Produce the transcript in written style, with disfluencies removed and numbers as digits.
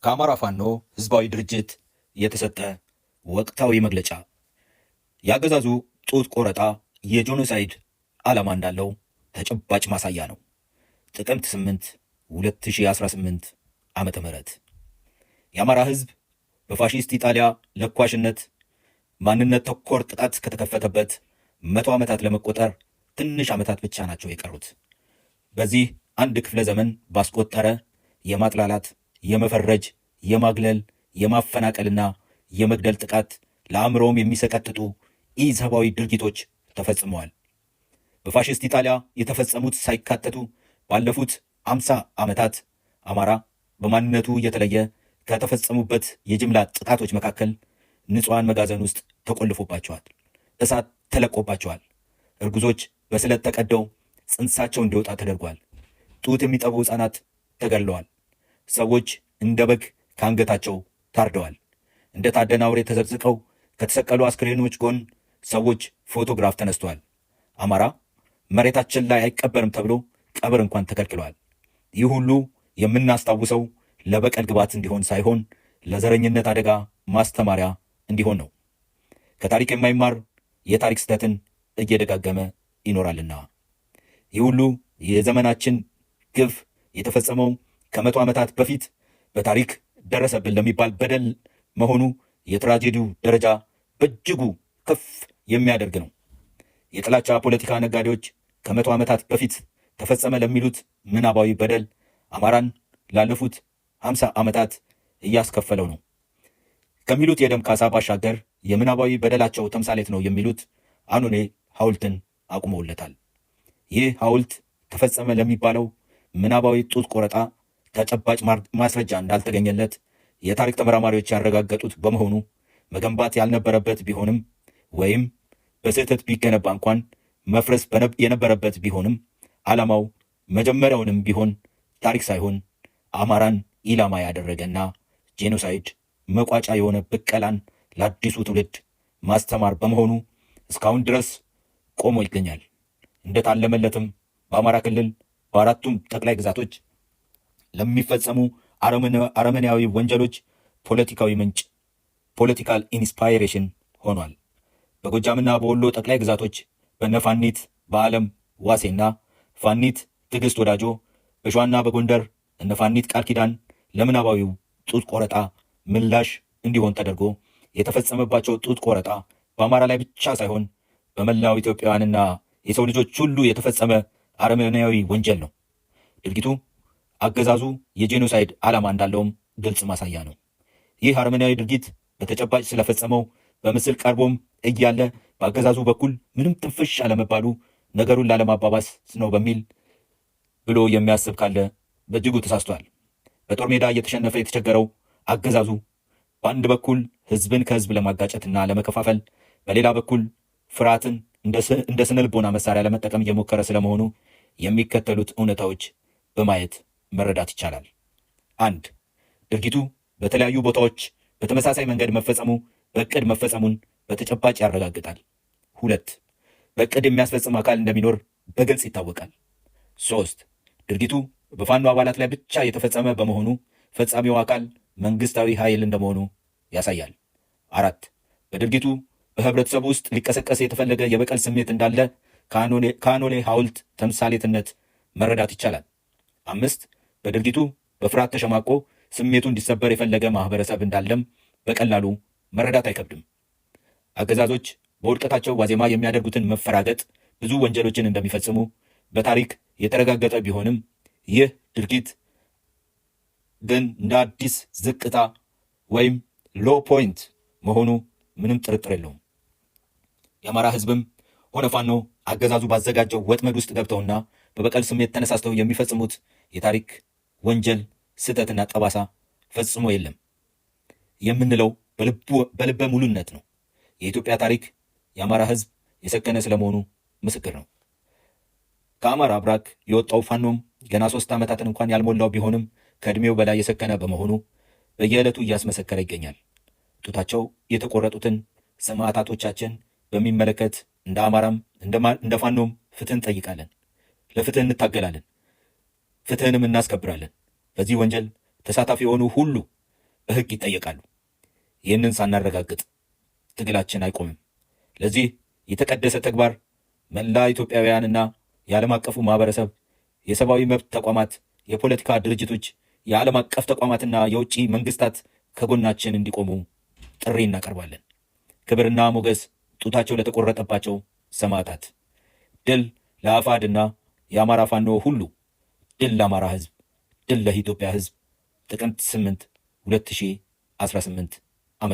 ከአማራ ፋኖ ህዝባዊ ድርጅት የተሰጠ ወቅታዊ መግለጫ። የአገዛዙ ጡት ቆረጣ የጄኖሳይድ ዓላማ እንዳለው ተጨባጭ ማሳያ ነው። ጥቅምት 8 2018 ዓመተ ምህረት የአማራ ህዝብ በፋሺስት ኢጣሊያ ለኳሽነት ማንነት ተኮር ጥቃት ከተከፈተበት 100 ዓመታት ለመቆጠር ትንሽ ዓመታት ብቻ ናቸው የቀሩት። በዚህ አንድ ክፍለ ዘመን ባስቆጠረ የማጥላላት፣ የመፈረጅ፣ የማግለል፣ የማፈናቀልና የመግደል ጥቃት ለአእምሮም የሚሰቀጥጡ ኢሰብአዊ ድርጊቶች ተፈጽመዋል። በፋሽስት ኢጣሊያ የተፈጸሙት ሳይካተቱ ባለፉት 50 ዓመታት አማራ በማንነቱ የተለየ ከተፈጸሙበት የጅምላ ጥቃቶች መካከል ንጹሐን መጋዘን ውስጥ ተቆልፎባቸዋል። እሳት ተለቆባቸዋል። እርጉዞች በስለት ተቀደው ጽንሳቸው እንዲወጣ ተደርጓል። ጡት የሚጠቡ ሕፃናት ተገድለዋል። ሰዎች እንደ በግ ከአንገታቸው ታርደዋል። እንደ ታደነ አውሬ ተዘቅዝቀው ከተሰቀሉ አስክሬኖች ጎን ሰዎች ፎቶግራፍ ተነስተዋል። አማራ መሬታችን ላይ አይቀበርም ተብሎ ቀብር እንኳን ተከልክሏል። ይህ ሁሉ የምናስታውሰው ለበቀል ግባት እንዲሆን ሳይሆን ለዘረኝነት አደጋ ማስተማሪያ እንዲሆን ነው። ከታሪክ የማይማር የታሪክ ስህተትን እየደጋገመ ይኖራልና። ይህ ሁሉ የዘመናችን ግፍ የተፈጸመው ከ100 ዓመታት በፊት በታሪክ ደረሰብን ለሚባል በደል መሆኑ የትራጀዲው ደረጃ በእጅጉ ከፍ የሚያደርግ ነው። የጥላቻ ፖለቲካ ነጋዴዎች ከ100 ዓመታት በፊት ተፈጸመ ለሚሉት ምናባዊ በደል አማራን ላለፉት 50 ዓመታት እያስከፈለው ነው ከሚሉት የደም ካሳ ባሻገር የምናባዊ በደላቸው ተምሳሌት ነው የሚሉት አኖሌ ሐውልትን አቁመውለታል። ይህ ሐውልት ተፈጸመ ለሚባለው ምናባዊ ጡት ቆረጣ ተጨባጭ ማስረጃ እንዳልተገኘለት የታሪክ ተመራማሪዎች ያረጋገጡት በመሆኑ መገንባት ያልነበረበት ቢሆንም ወይም በስህተት ቢገነባ እንኳን መፍረስ የነበረበት ቢሆንም ዓላማው መጀመሪያውንም ቢሆን ታሪክ ሳይሆን አማራን ኢላማ ያደረገና ጄኖሳይድ መቋጫ የሆነ ብቀላን ለአዲሱ ትውልድ ማስተማር በመሆኑ እስካሁን ድረስ ቆሞ ይገኛል። እንደታለመለትም በአማራ ክልል በአራቱም ጠቅላይ ግዛቶች ለሚፈጸሙ አረመኔያዊ ወንጀሎች ፖለቲካዊ ምንጭ ፖለቲካል ኢንስፓይሬሽን ሆኗል። በጎጃምና በወሎ ጠቅላይ ግዛቶች በነፋኒት በዓለም ዋሴና ፋኒት ትዕግስት ወዳጆ፣ በሸዋና በጎንደር እነፋኒት ቃል ኪዳን ለምናባዊው ጡት ቆረጣ ምላሽ እንዲሆን ተደርጎ የተፈጸመባቸው ጡት ቆረጣ በአማራ ላይ ብቻ ሳይሆን በመላው ኢትዮጵያውያንና የሰው ልጆች ሁሉ የተፈጸመ አረመኔያዊ ወንጀል ነው። ድርጊቱ አገዛዙ የጄኖሳይድ ዓላማ እንዳለውም ግልጽ ማሳያ ነው። ይህ አረመኔያዊ ድርጊት በተጨባጭ ስለፈጸመው በምስል ቀርቦም እያለ በአገዛዙ በኩል ምንም ትንፍሽ አለመባሉ ነገሩን ላለማባባስ ነው በሚል ብሎ የሚያስብ ካለ በእጅጉ ተሳስቷል። በጦር ሜዳ እየተሸነፈ የተቸገረው አገዛዙ በአንድ በኩል ህዝብን ከህዝብ ለማጋጨትና ለመከፋፈል፣ በሌላ በኩል ፍርሃትን እንደ ስነ ልቦና መሳሪያ ለመጠቀም እየሞከረ ስለመሆኑ የሚከተሉት እውነታዎች በማየት መረዳት ይቻላል። 1. ድርጊቱ በተለያዩ ቦታዎች በተመሳሳይ መንገድ መፈጸሙ በእቅድ መፈጸሙን በተጨባጭ ያረጋግጣል። 2. በእቅድ የሚያስፈጽም አካል እንደሚኖር በግልጽ ይታወቃል። 3. ድርጊቱ በፋኖ አባላት ላይ ብቻ የተፈጸመ በመሆኑ ፈጻሚው አካል መንግስታዊ ኃይል እንደመሆኑ ያሳያል። 4. በድርጊቱ በህብረተሰቡ ውስጥ ሊቀሰቀስ የተፈለገ የበቀል ስሜት እንዳለ ከአኖሌ ሐውልት ተምሳሌትነት መረዳት ይቻላል። 5. በድርጊቱ በፍርሃት ተሸማቆ ስሜቱ እንዲሰበር የፈለገ ማህበረሰብ እንዳለም በቀላሉ መረዳት አይከብድም። አገዛዞች በውድቀታቸው ዋዜማ የሚያደርጉትን መፈራገጥ፣ ብዙ ወንጀሎችን እንደሚፈጽሙ በታሪክ የተረጋገጠ ቢሆንም ይህ ድርጊት ግን እንደ አዲስ ዝቅታ ወይም ሎ ፖይንት መሆኑ ምንም ጥርጥር የለውም። የአማራ ህዝብም ሆነ ፋኖ አገዛዙ ባዘጋጀው ወጥመድ ውስጥ ገብተውና በበቀል ስሜት ተነሳስተው የሚፈጽሙት የታሪክ ወንጀል፣ ስህተትና ጠባሳ ፈጽሞ የለም የምንለው በልበ ሙሉነት ነው። የኢትዮጵያ ታሪክ የአማራ ህዝብ የሰከነ ስለመሆኑ ምስክር ነው። ከአማራ አብራክ የወጣው ፋኖም ገና 3 ዓመታትን እንኳን ያልሞላው ቢሆንም ከዕድሜው በላይ የሰከነ በመሆኑ በየዕለቱ እያስመሰከረ ይገኛል። ጡታቸው የተቆረጡትን ሰማዕታቶቻችን በሚመለከት እንደ አማራም እንደ ፋኖም ፍትህ እንጠይቃለን። ለፍትህ እንታገላለን፣ ፍትህንም እናስከብራለን። በዚህ ወንጀል ተሳታፊ የሆኑ ሁሉ በሕግ ይጠየቃሉ። ይህንን ሳናረጋግጥ ትግላችን አይቆምም። ለዚህ የተቀደሰ ተግባር መላ ኢትዮጵያውያንና የዓለም አቀፉ ማህበረሰብ፣ የሰብአዊ መብት ተቋማት፣ የፖለቲካ ድርጅቶች፣ የዓለም አቀፍ ተቋማትና የውጭ መንግስታት ከጎናችን እንዲቆሙ ጥሪ እናቀርባለን። ክብርና ሞገስ ጡታቸው ለተቆረጠባቸው ሰማዕታት፣ ድል ለአፋሕድና የአማራ ፋኖ ሁሉ፣ ድል ለአማራ ህዝብ፣ ድል ለኢትዮጵያ ህዝብ። ጥቅምት 8 2018 ዓ.ም